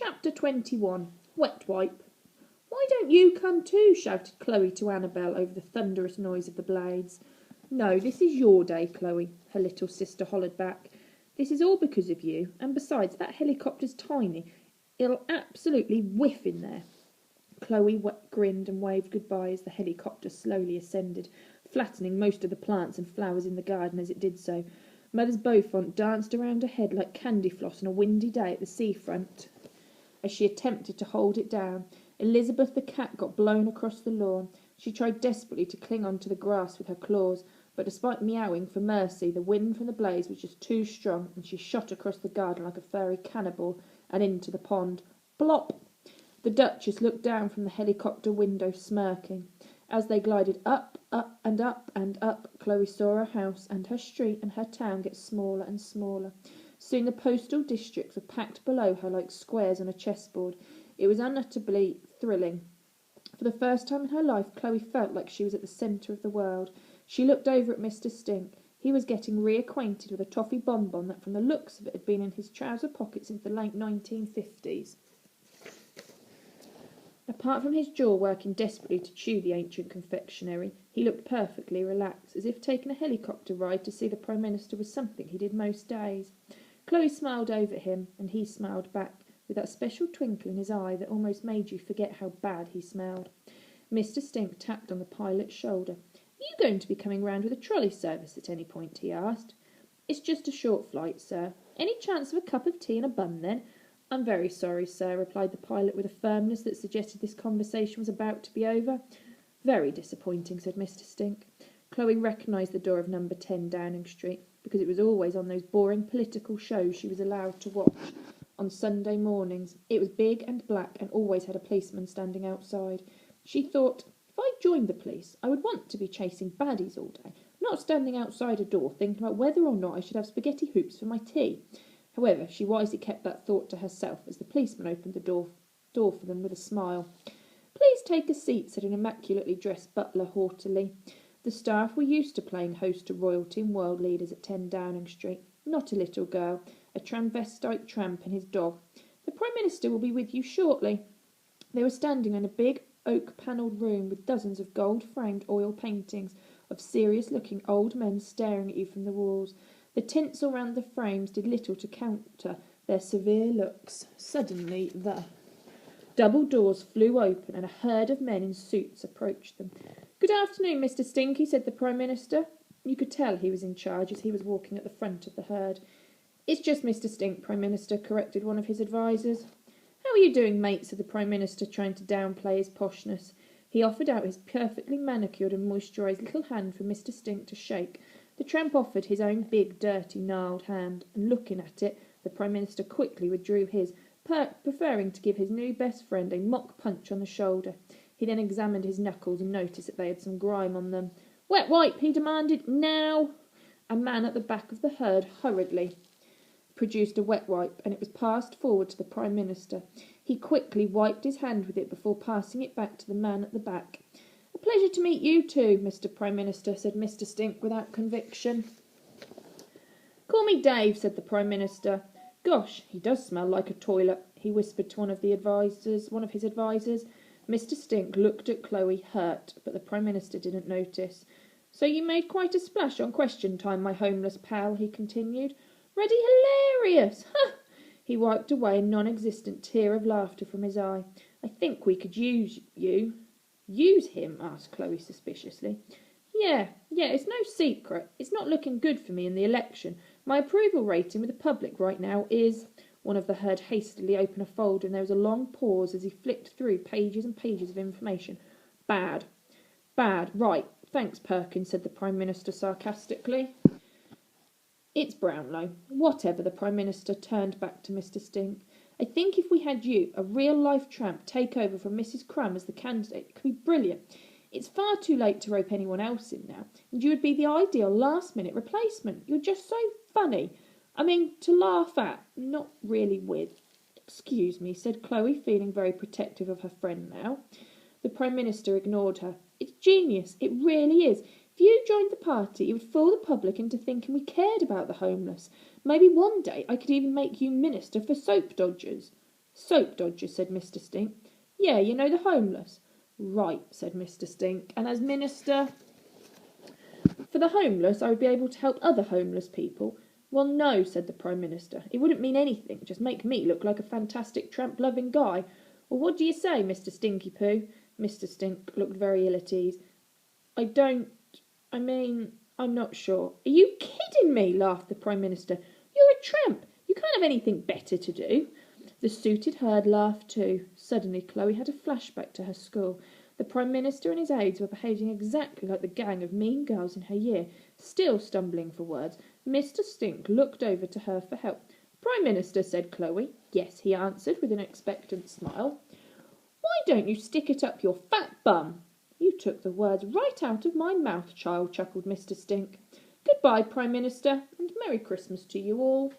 Chapter 21. Wet Wipe. "Why don't you come too?" shouted Chloe to Annabel over the thunderous noise of the blades. "No, this is your day, Chloe," her little sister hollered back. "This is all because of you, and besides, that helicopter's tiny. It'll absolutely whiff in there." Chloe grinned and waved goodbye as the helicopter slowly ascended, flattening most of the plants and flowers in the garden as it did so. Mother's Beaufont danced around her head like candy floss on a windy day at the seafront. As she attempted to hold it down, Elizabeth the cat got blown across the lawn. She tried desperately to cling on to the grass with her claws, but despite meowing for mercy, the wind from the blaze was just too strong, and she shot across the garden like a furry cannibal and into the pond. Blop! The Duchess looked down from the helicopter window, smirking. As they glided up, up, and up, and up, Chloe saw her house and her street and her town get smaller and smaller. Soon the postal districts were packed below her like squares on a chessboard. It was unutterably thrilling. For the first time in her life, Chloe felt like she was at the centre of the world. She looked over at Mr. Stink. He was getting reacquainted with a toffee bonbon that, from the looks of it, had been in his trouser pocket since the late 1950s. Apart from his jaw working desperately to chew the ancient confectionery, he looked perfectly relaxed, as if taking a helicopter ride to see the Prime Minister was something he did most days. Chloe smiled over at him, and he smiled back, with that special twinkle in his eye that almost made you forget how bad he smelled. Mr. Stink tapped on the pilot's shoulder. "Are you going to be coming round with a trolley service at any point?" he asked. "It's just a short flight, sir." "Any chance of a cup of tea and a bun, then?" "I'm very sorry, sir," replied the pilot with a firmness that suggested this conversation was about to be over. "Very disappointing," said Mr. Stink. Chloe recognised the door of number 10 Downing Street, because it was always on those boring political shows she was allowed to watch on Sunday mornings. It was big and black and always had a policeman standing outside. She thought, if I joined the police, I would want to be chasing baddies all day, not standing outside a door thinking about whether or not I should have spaghetti hoops for my tea. However, she wisely kept that thought to herself as the policeman opened the door for them with a smile. "Please take a seat," said an immaculately dressed butler haughtily. The staff were used to playing host to royalty and world leaders at 10 Downing Street. Not a little girl, a transvestite tramp and his dog. "The Prime Minister will be with you shortly." They were standing in a big oak-panelled room with dozens of gold-framed oil paintings of serious-looking old men staring at you from the walls. The tinsel round the frames did little to counter their severe looks. Suddenly the double doors flew open and a herd of men in suits approached them. "Good afternoon, Mr. Stinky," said the Prime Minister. You could tell he was in charge as he was walking at the front of the herd. "It's just Mr. Stink, Prime Minister," corrected one of his advisers. "How are you doing, mate?" said the Prime Minister, trying to downplay his poshness. He offered out his perfectly manicured and moisturised little hand for Mr. Stink to shake. The tramp offered his own big, dirty, gnarled hand, and looking at it, the Prime Minister quickly withdrew his, preferring to give his new best friend a mock punch on the shoulder. He then examined his knuckles and noticed that they had some grime on them. "Wet wipe," he demanded. "Now!" A man at the back of the herd hurriedly produced a wet wipe, and it was passed forward to the Prime Minister. He quickly wiped his hand with it before passing it back to the man at the back. "A pleasure to meet you too, Mr. Prime Minister," said Mr. Stink without conviction. "Call me Dave," said the Prime Minister. "Gosh, he does smell like a toilet," he whispered to one of his advisers. Mr. Stink looked at Chloe, hurt, but the Prime Minister didn't notice. "So you made quite a splash on Question Time, my homeless pal," he continued. "Ready hilarious! Ha!" He wiped away a non-existent tear of laughter from his eye. "I think we could use you." "Use him?" asked Chloe suspiciously. Yeah, it's no secret. It's not looking good for me in the election. My approval rating with the public right now is—" One of the herd hastily opened a folder, and there was a long pause as he flicked through pages and pages of information. Bad. Right. Thanks, Perkins," said the Prime Minister sarcastically. "It's Brownlow." "Whatever," the Prime Minister turned back to Mr. Stink. "I think if we had you, a real-life tramp, take over from Mrs. Crumb as the candidate, it could be brilliant. It's far too late to rope anyone else in now, and you would be the ideal last-minute replacement. You're just so funny. I mean, to laugh at, not really with." "Excuse me," said Chloe, feeling very protective of her friend now. The Prime Minister ignored her. "It's genius. It really is. If you joined the party, it would fool the public into thinking we cared about the homeless. Maybe one day I could even make you Minister for Soap Dodgers." Soap dodgers, said Mr. Stink. Yeah, you know, the homeless. Right, said Mr. Stink, and as minister for the homeless, I would be able to help other homeless people. Well, no, said the Prime Minister. It wouldn't mean anything, just make me look like a fantastic tramp-loving guy. Well, what do you say, Mr. Stinky Poo? Mr. Stink looked very ill at ease. I'm not sure. Are you kidding me? Laughed the Prime Minister. You're a tramp. You can't have anything better to do. The suited herd laughed too. Suddenly Chloe had a flashback to her school. The Prime Minister and his aides were behaving exactly like the gang of mean girls in her year. Still stumbling for words, Mr. Stink looked over to her for help. Prime Minister, said Chloe. Yes, he answered with an expectant smile. Why don't you stick it up your fat bum? You took the words right out of my mouth, child, chuckled Mr. Stink. Goodbye, Prime Minister, and Merry Christmas to you all.